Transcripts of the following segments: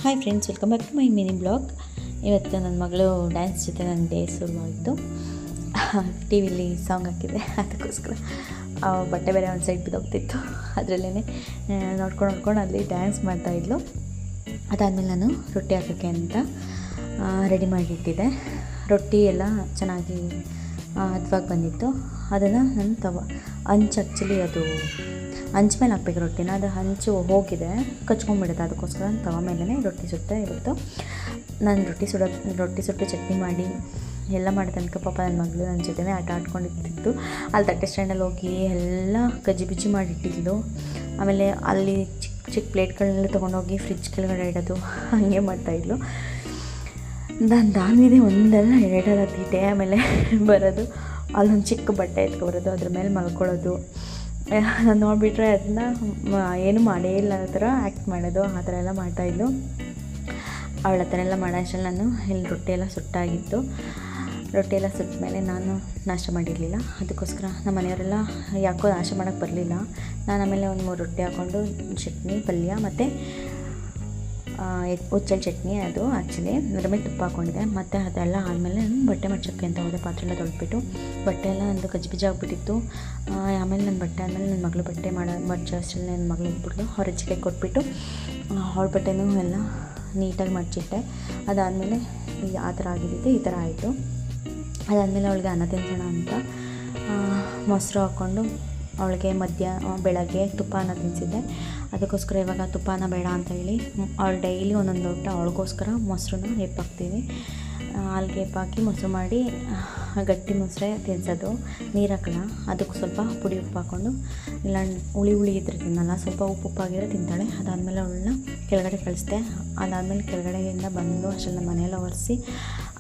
Hi friends, welcome back to my mini blog. ಇವತ್ತು ನನ್ನ ಮಗಳು ಡ್ಯಾನ್ಸ್ ಜೊತೆ ನನ್ನ ಡೇ ಶುರುವಾಯಿತು. ಟಿ ವಿಲಿ ಸಾಂಗ್ ಹಾಕಿದೆ, ಅದಕ್ಕೋಸ್ಕರ ಬಟ್ಟೆ ಬೇರೆ ಒಂದು ಸೈಡ್ ಬಿದ್ದೋಗ್ತಿತ್ತು. ಅದರಲ್ಲೇ ನೋಡ್ಕೊಂಡು ಅಲ್ಲಿ ಡ್ಯಾನ್ಸ್ ಮಾಡ್ತಾಯಿದ್ಲು. ಅದಾದಮೇಲೆ ನಾನು ರೊಟ್ಟಿ ಹಾಕೋಕ್ಕೆ ಅಂತ ರೆಡಿ ಮಾಡಿಟ್ಟಿದ್ದೆ. ರೊಟ್ಟಿ ಎಲ್ಲ ಚೆನ್ನಾಗಿ ಹದವಾಗಿ ಬಂದಿತ್ತು. ಅದನ್ನು ನಾನು ಆ್ಯಕ್ಚುಲಿ ಅದು ಹಂಚು ಮೇಲೆ ಹಾಕ್ಬೇಕು ರೊಟ್ಟಿನ. ಅದು ಹಂಚು ಹೋಗಿದೆ, ಕಚ್ಕೊಂಡ್ಬಿಡುತ್ತೆ. ಅದಕ್ಕೋಸ್ಕರ ತವ ಮೇಲೇ ರೊಟ್ಟಿ ಸುಟ್ಟೆ. ಇವತ್ತು ನಾನು ರೊಟ್ಟಿ ಸುಟ್ಟು ಚಟ್ನಿ ಮಾಡಿ ಎಲ್ಲ ಮಾಡಿದ ತನಕ ಪಾಪ ನನ್ನ ಮಗಳು ನನ್ನ ಜೊತೆನೇ ಆಟ ಆಡ್ಕೊಂಡಿರ್ತಿತ್ತು. ಅಲ್ಲಿ ತಟ್ಟೆ ಸ್ಟ್ಯಾಂಡಲ್ಲಿ ಹೋಗಿ ಎಲ್ಲ ಗಜಿಬಿಜಿ ಮಾಡಿಟ್ಟಿದ್ಲು. ಆಮೇಲೆ ಅಲ್ಲಿ ಚಿಕ್ಕ ಪ್ಲೇಟ್ಗಳನ್ನೆಲ್ಲ ತೊಗೊಂಡೋಗಿ ಫ್ರಿಜ್ ಕೆಳಗಡೆ ಇಡೋದು, ಹಾಗೆ ಮಾಡ್ತಾಯಿದ್ಲು. ನಾನು ದಾನಿದೆ ಒಂದೆಲ್ಲ ಎರಡೆಲ್ಲ ತೀಟೆ. ಆಮೇಲೆ ಬರೋದು ಅಲ್ಲೊಂದು ಚಿಕ್ಕ ಬಟ್ಟೆ ಎತ್ಕೊಬರೋದು, ಅದ್ರ ಮೇಲೆ ಮಲ್ಕೊಳ್ಳೋದು. ನಾನು ನೋಡಿಬಿಟ್ರೆ ಅದನ್ನ ಏನೂ ಮಾಡೇ ಇಲ್ಲ ಆ ಥರ ಆ್ಯಕ್ಟ್ ಮಾಡೋದು, ಆ ಥರ ಎಲ್ಲ ಮಾಡ್ತಾಯಿದ್ಲು. ಅವಳ ಆ ಥರ ಎಲ್ಲ ಮಾಡೋ ಅಷ್ಟರಲ್ಲಿ ನಾನು ಇಲ್ಲಿ ರೊಟ್ಟಿ ಎಲ್ಲ ಸುಟ್ಟಾಗಿತ್ತು. ರೊಟ್ಟಿ ಎಲ್ಲ ಸುಟ್ಟ ಮೇಲೆ ನಾನು ನಾಷ್ಟ ಮಾಡಿರಲಿಲ್ಲ. ಅದಕ್ಕೋಸ್ಕರ ನಮ್ಮ ಮನೆಯವರೆಲ್ಲ ಯಾಕೋ ನಾಷ್ಟ ಮಾಡೋಕ್ಕೆ ಬರಲಿಲ್ಲ. ನಾನು ಆಮೇಲೆ ಒಂದು 3 ರೊಟ್ಟಿ ಹಾಕ್ಕೊಂಡು ಚಟ್ನಿ, ಪಲ್ಯ ಮತ್ತು ಹುಚ್ಚೆಳ್ಳು ಚಟ್ನಿ, ಅದು ಆ್ಯಕ್ಚುಲಿ ಅದ್ರ ಮೇಲೆ ತುಪ್ಪ ಹಾಕ್ಕೊಂಡಿದ್ದೆ. ಮತ್ತು ಅದೆಲ್ಲ ಆದಮೇಲೆ ನಾನು ಬಟ್ಟೆ ಮಡ್ಚೋಕ್ಕೆ ಅಂತ ಹೋದೆ. ಪಾತ್ರೆ ಎಲ್ಲ ತೊಳೆದ್ಬಿಟ್ಟು ಬಟ್ಟೆ ಎಲ್ಲ ನಂದು ಗಜಿಬಿಜಿ ಆಗಿಬಿಟ್ಟಿತ್ತು. ಆಮೇಲೆ ನನ್ನ ಬಟ್ಟೆ ಆದಮೇಲೆ ನನ್ನ ಮಗಳು ಬಟ್ಟೆ ಮಡ್ಚೋ ಅಷ್ಟರಲ್ಲಿ ನನ್ನ ಮಗಳು ಇದ್ಬಿಟ್ಟು ಅವ್ರ ಅಜ್ಜಿಗೆ ಕೊಟ್ಬಿಟ್ಟು ಅವಳ ಬಟ್ಟೆನೂ ಎಲ್ಲ ನೀಟಾಗಿ ಮಡ್ಚಿಟ್ಟೆ. ಅದಾದಮೇಲೆ ಆ ಥರ ಆಗಿದ್ದಿತ್ತು, ಈ ಥರ ಆಯಿತು. ಅದಾದಮೇಲೆ ಅವಳಿಗೆ ಅನ್ನ ತಿನ್ಸೋಣ ಅಂತ ಮೊಸರು ಹಾಕ್ಕೊಂಡು ಅವಳಿಗೆ ಬೆಳಗ್ಗೆ ತುಪ್ಪನ ತಿನ್ನಿಸಿದ್ದೆ. ಅದಕ್ಕೋಸ್ಕರ ಇವಾಗ ತುಪ್ಪನ ಬೇಡ ಅಂತ ಹೇಳಿ ಅವಳು ಡೈಲಿ ಒಂದೊಂದು ಲೋಟ ಅವಳಿಗೋಸ್ಕರ ಮೊಸರನ್ನ ಹೆಪ್ಪಾಕ್ತೀನಿ. ಹಾಲಿಗೆ ಹೆಪ್ಪಾಕಿ ಮೊಸರು ಮಾಡಿ ಗಟ್ಟಿ ಮೊಸರೇ ತಿನ್ನಿಸೋದು, ನೀರು ಹಾಕೋಣ. ಅದಕ್ಕೆ ಸ್ವಲ್ಪ ಪುಡಿ ಉಪ್ಪು ಹಾಕ್ಕೊಂಡು, ಇಲ್ಲ ಹುಳಿ ಇದ್ರೆ ತಿನ್ನಲ್ಲ, ಸ್ವಲ್ಪ ಉಪ್ಪಾಗಿದ್ರೆ ತಿಂತಾಳೆ. ಅದಾದಮೇಲೆ ಅವಳನ್ನ ಕೆಳಗಡೆ ಕಳಿಸ್ದೆ. ಅದಾದಮೇಲೆ ಕೆಳಗಡೆಯಿಂದ ಬಂದು ಅಷ್ಟೆಲ್ಲ ಮನೆಯೆಲ್ಲ ಒರೆಸಿ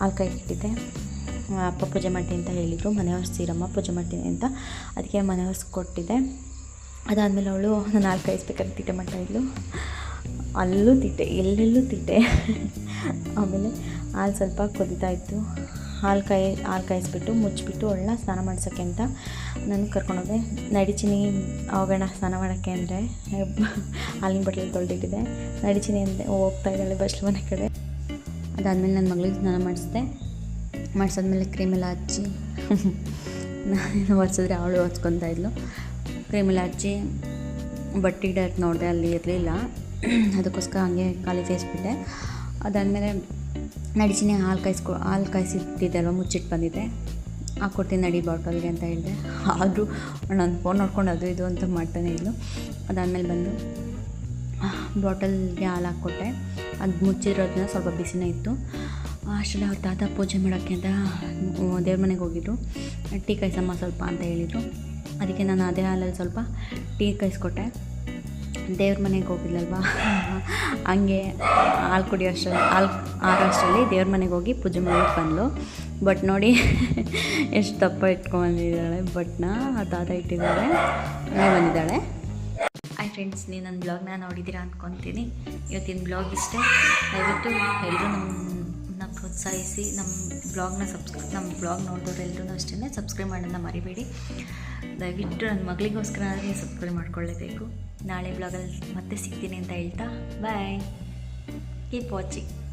ಹಾಲು ಕಾಯ್ಕಿಟ್ಟಿದ್ದೆ. ಅಪ್ಪ ಪೂಜೆ ಮಾಡ್ತೀನಿ ಅಂತ ಹೇಳಿದರು, ಮನೆ ಒರೆಸ್ತೀರಮ್ಮ ಪೂಜೆ ಮಾಡ್ತೀನಿ ಅಂತ. ಅದಕ್ಕೆ ಮನೆ ಒರೆಸ್ಕೊಟ್ಟಿದ್ದೆ. ಅದಾದಮೇಲೆ ಅವಳು ನಾನು ಹಾಲು ಕಾಯಿಸ್ಬೇಕಾದ್ರೆ ತೀಟೆ ಮಾಡ್ತಾಯಿದ್ಲು. ಅಲ್ಲೂ ತೀಟೆ, ಎಲ್ಲೆಲ್ಲೂ ತೀಟೆ. ಆಮೇಲೆ ಹಾಲು ಸ್ವಲ್ಪ ಕುದೀತಾಯಿತ್ತು. ಹಾಲು ಕಾಯಿಸ್ಬಿಟ್ಟು ಮುಚ್ಚಿಬಿಟ್ಟು ಅವಳನ್ನ ಸ್ನಾನ ಮಾಡ್ಸೋಕ್ಕೆ ಅಂತ ನಾನು ಕರ್ಕೊಂಡೋದೆ. ನಡಿಚಿನಿ ಹೋಗೋಣ ಸ್ನಾನ ಮಾಡೋಕ್ಕೆ ಅಂದರೆ ಹಾಲಿನ ಬಟ್ಲಲ್ಲಿ ತೊಳೆದಿಟ್ಟಿದ್ದೆ. ನಡಿಚಿನಿ ಅಂದೆ, ಹೋಗ್ತಾ ಇದ್ದಾಳೆ ಬಸ್ಲು ಮನೆ ಕಡೆ. ಅದಾದಮೇಲೆ ನನ್ನ ಮಗಳಿಗೆ ಸ್ನಾನ ಮಾಡಿಸಾದ್ಮೇಲೆ ಕ್ರೀಮೆಲ್ಲ ಹಚ್ಚಿ ನಾನು ಒರೆಸಿದ್ರೆ ಅವಳು ಒರೆಸ್ಕೊತಾ ಇದ್ಲು. ಕ್ರೀಮೆಲ್ಲ ಹಚ್ಚಿ ಬಟ್ಟೆ ಇಡೋಕ್ಕೆ ನೋಡಿದೆ, ಅಲ್ಲಿ ಇರಲಿಲ್ಲ. ಅದಕ್ಕೋಸ್ಕರ ಹಂಗೆ ಖಾಲಿ ಸೇರಿಸ್ಬಿಟ್ಟೆ. ಅದಾದಮೇಲೆ ನಡಿಚಿನೇ ಹಾಲು ಕಾಯಿಸಿಟ್ಟಿದ್ದೆ ಅಲ್ವ, ಮುಚ್ಚಿಟ್ಟು ಬಂದಿದ್ದೆ. ಹಾಕ್ಕೊಡ್ತೀನಿ ನಡಿ ಬಾಟಲ್ಗೆ ಅಂತ ಹೇಳಿದೆ. ಆದರೂ ನಾನು ಫೋನ್ ನೋಡ್ಕೊಂಡು ಅದು ಇದು ಅಂತ ಮಾಡ್ತಾನೆ ಇದ್ಲು. ಅದಾದಮೇಲೆ ಬಂದು ಬಾಟಲ್ಗೆ ಹಾಲು ಹಾಕ್ಕೊಟ್ಟೆ. ಅದು ಮುಚ್ಚಿರೋದನ್ನ ಸ್ವಲ್ಪ ಬಿಸಿನೇ ಇತ್ತು. ಅಷ್ಟರಲ್ಲಿ ಅವ್ರ ತಾತ ಪೂಜೆ ಮಾಡೋಕ್ಕೆ ಅಂತ ದೇವ್ರ ಮನೆಗೆ ಹೋಗಿದ್ರು. ಟೀ ಕಾಯಿಸಮ್ಮ ಸ್ವಲ್ಪ ಅಂತ ಹೇಳಿದರು. ಅದಕ್ಕೆ ನಾನು ಅದೇ ಹಾಲಲ್ಲಿ ಸ್ವಲ್ಪ ಟೀ ಕಾಯಿಸ್ಕೊಟ್ಟೆ. ದೇವ್ರ ಮನೆಗೆ ಹೋಗಿಲ್ಲಲ್ವ, ಹಂಗೆ ಹಾಲು ಕುಡಿಯೋ ಅಷ್ಟರಲ್ಲಿ ದೇವ್ರ ಮನೆಗೆ ಹೋಗಿ ಪೂಜೆ ಮಾಡೋಕ್ಕೆ ಬಂದಳು. ಬಟ್ ನೋಡಿ ಎಷ್ಟು ದಪ್ಪ ಇಟ್ಕೊಂಡ್ಬಂದಿದ್ದಾಳೆ. ಬಟ್ನ ಆ ತಾತ ಇಟ್ಟಿದ್ದಾಳೆ, ಬಂದಿದ್ದಾಳೆ. ಹಾಯ್ ಫ್ರೆಂಡ್ಸ್, ನೀವು ನನ್ನ ಬ್ಲಾಗ್ನ ನೋಡಿದ್ದೀರಾ ಅಂದ್ಕೊತೀನಿ. ಇವತ್ತಿನ ಬ್ಲಾಗ್ ಇಷ್ಟೇ. ದಯವಿಟ್ಟು ಎಲ್ಲರೂ ನಮ್ಮನ್ನ ಪ್ರೋತ್ಸಾಹಿಸಿ, ನಮ್ಮ ಬ್ಲಾಗ್ ನೋಡಿದವ್ರು ಎಲ್ಲರೂ ಅಷ್ಟೇ ಸಬ್ಸ್ಕ್ರೈಬ್ ಮಾಡೋದನ್ನ ಮರಿಬೇಡಿ. ದಯವಿಟ್ಟು ನನ್ನ ಮಗಳಿಗೋಸ್ಕರ ನೀವು ಸಬ್ಸ್ಕ್ರೈಬ್ ಮಾಡ್ಕೊಳ್ಳೇಬೇಕು. ನಾಳೆ ಬ್ಲಾಗಲ್ಲಿ ಮತ್ತೆ ಸಿಗ್ತೀನಿ ಅಂತ ಹೇಳ್ತಾ ಬಾಯ್. Keep watching.